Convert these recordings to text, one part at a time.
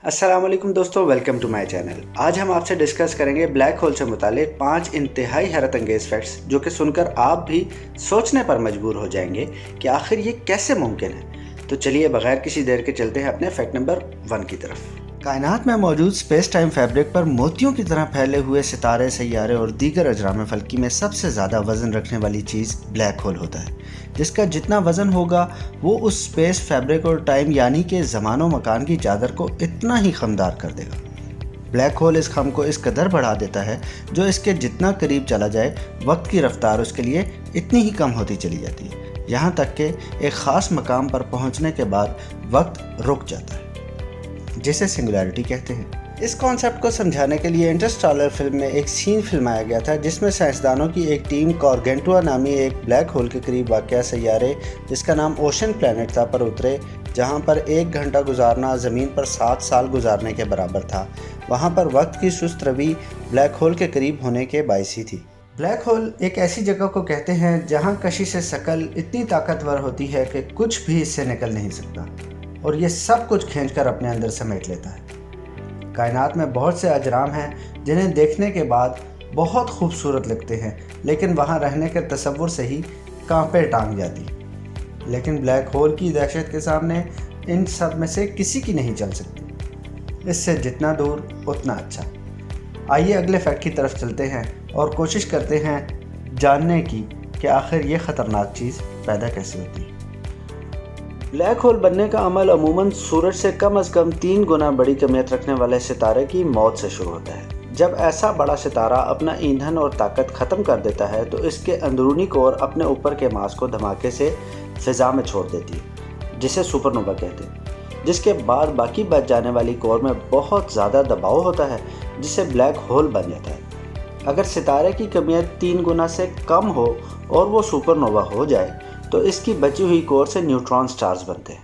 अस्सलाम वालेकुम दोस्तों, वेलकम टू माय चैनल। आज हम आपसे डिस्कस करेंगे ब्लैक होल से मुतालिक 5 इंतहाई हैरत अंगेज़ फैक्ट्स जो कि सुनकर आप भी सोचने पर मजबूर हो जाएंगे कि आखिर ये कैसे मुमकिन है। तो चलिए बगैर किसी देर के चलते हैं अपने फैक्ट नंबर 1 की तरफ। कायनात में मौजूद स्पेस टाइम फैब्रिक पर मोतियों की तरह फैले हुए सितारे, सैयारे और दीगर अजराम फल्की में सबसे ज़्यादा वज़न रखने वाली चीज़ ब्लैक होल होता है, जिसका जितना वज़न होगा वो उस स्पेस फैब्रिक और टाइम यानी कि ज़मानो मकान की चादर को इतना ही खमदार कर देगा। ब्लैक होल इस खम को इस कदर बढ़ा देता है जो इसके जितना करीब चला जाए वक्त की रफ्तार उसके लिए इतनी ही कम होती चली जाती है, यहाँ तक कि एक ख़ास मकाम पर पहुँचने के बाद वक्त रुक जाता है, जिसे सिंगुलैरिटी कहते हैं। इस कॉन्सेप्ट को समझाने के लिए इंटरस्टेलर फिल्म में एक सीन फिल्माया गया था जिसमें साइंसदानों की एक टीम गारगेंटुआ नामी एक ब्लैक होल के करीब वाक़या सैयारे जिसका नाम ओशन प्लैनेट था पर उतरे, जहां पर 1 घंटा गुजारना ज़मीन पर 7 साल गुजारने के बराबर था। वहां पर वक्त की सुस्त रवि ब्लैक होल के करीब होने के बायसी थी। ब्लैक होल एक ऐसी जगह को कहते हैं जहाँ कशिश शकल इतनी ताकतवर होती है कि कुछ भी इससे निकल नहीं सकता और ये सब कुछ खींचकर अपने अंदर समेट लेता है। कायनात में बहुत से अजराम हैं जिन्हें देखने के बाद बहुत खूबसूरत लगते हैं, लेकिन वहाँ रहने के तसव्वुर से ही कांपे टांग जाती। लेकिन ब्लैक होल की दहशत के सामने इन सब में से किसी की नहीं चल सकती। इससे जितना दूर उतना अच्छा। आइए अगले फैक्ट की तरफ चलते हैं और कोशिश करते हैं जानने की कि आखिर ये ख़तरनाक चीज़ पैदा कैसे होती है। ब्लैक होल बनने का अमल अमूमन सूरज से कम से कम 3 गुना बड़ी कमियत रखने वाले सितारे की मौत से शुरू होता है। जब ऐसा बड़ा सितारा अपना ईंधन और ताकत ख़त्म कर देता है तो इसके अंदरूनी कोर अपने ऊपर के मास को धमाके से फ़िज़ा में छोड़ देती है, जिसे सुपरनोवा कहते हैं, जिसके बाद बाकी बच जाने वाली कोर में बहुत ज़्यादा दबाव होता है जिससे ब्लैक होल बन जाता है। अगर सितारे की कमियत 3 गुना से कम हो और वो सुपरनोवा हो जाए तो इसकी बची हुई कोर से न्यूट्रॉन स्टार्स बनते हैं,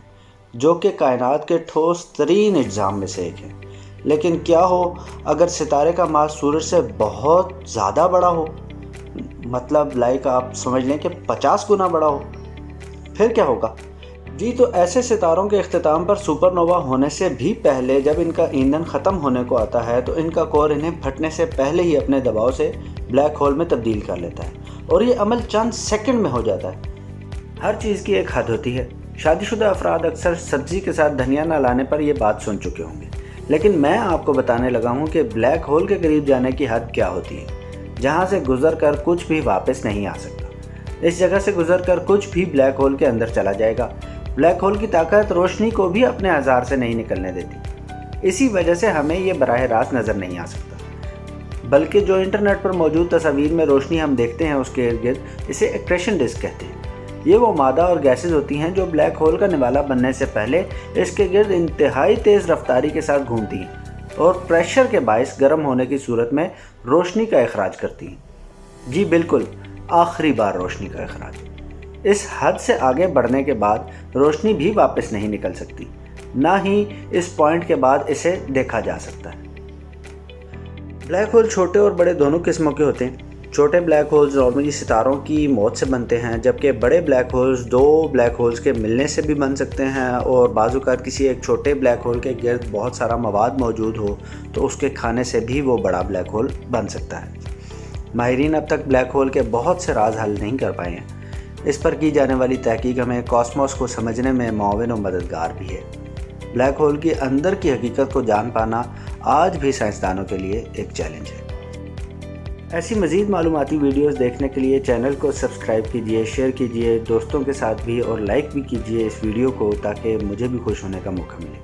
जो कि कायनात के ठोस तरीन इज्जाम में से एक है। लेकिन क्या हो अगर सितारे का मास सूरज से बहुत ज़्यादा बड़ा हो, मतलब लाइक आप समझ लें कि 50 गुना बड़ा हो, फिर क्या होगा जी? तो ऐसे सितारों के इख्तिताम पर सुपरनोवा होने से भी पहले जब इनका ईंधन ख़त्म होने को आता है तो इनका कोर इन्हें फटने से पहले ही अपने दबाव से ब्लैक होल में तब्दील कर लेता है और ये अमल चंद सेकंड में हो जाता है। हर चीज़ की एक हद होती है। शादीशुदा अफराद अक्सर सब्ज़ी के साथ धनिया न लाने पर यह बात सुन चुके होंगे, लेकिन मैं आपको बताने लगा हूँ कि ब्लैक होल के करीब जाने की हद क्या होती है, जहाँ से गुजर कर कुछ भी वापस नहीं आ सकता। इस जगह से गुजर कर कुछ भी ब्लैक होल के अंदर चला जाएगा। ब्लैक होल की ताकत रोशनी को भी अपने आज़ार से नहीं निकलने देती। इसी वजह से हमें ये बराह रास्त नज़र नहीं आ सकता, बल्कि जो इंटरनेट पर मौजूद तस्वीर में रोशनी हम देखते हैं उसके इर्द गिर्द इसे एक्रेशन डिस्क कहते हैं। ये वो मादा और गैसेज होती हैं जो ब्लैक होल का निवाला बनने से पहले इसके गिर्द इंतहाई तेज़ रफ्तारी के साथ घूमती हैं और प्रेशर के बायस गर्म होने की सूरत में रोशनी का इखराज करती हैं। जी बिल्कुल, आखिरी बार रोशनी का इखराज। इस हद से आगे बढ़ने के बाद रोशनी भी वापस नहीं निकल सकती, ना ही इस पॉइंट के बाद इसे देखा जा सकता है। ब्लैक होल छोटे और बड़े दोनों किस्मों के होते हैं। छोटे ब्लैक होल्स नॉर्मली सितारों की मौत से बनते हैं, जबकि बड़े ब्लैक होल्स 2 ब्लैक होल्स के मिलने से भी बन सकते हैं और बाज़ औक़ात किसी एक छोटे ब्लैक होल के गिर्द बहुत सारा मवाद मौजूद हो तो उसके खाने से भी वो बड़ा ब्लैक होल बन सकता है। माहिरीन अब तक ब्लैक होल के बहुत से राज हल नहीं कर पाए हैं। इस पर की जाने वाली तहकीक हमें कॉस्मोस को समझने में मुआविन और मददगार भी है। ब्लैक होल के अंदर की हकीकत को जान पाना आज भी साइंसदानों के लिए एक चैलेंज है। ऐसी मज़ीद मालूमाती वीडियोस देखने के लिए चैनल को सब्सक्राइब कीजिए, शेयर कीजिए दोस्तों के साथ भी और लाइक भी कीजिए इस वीडियो को, ताकि मुझे भी खुश होने का मौका मिले।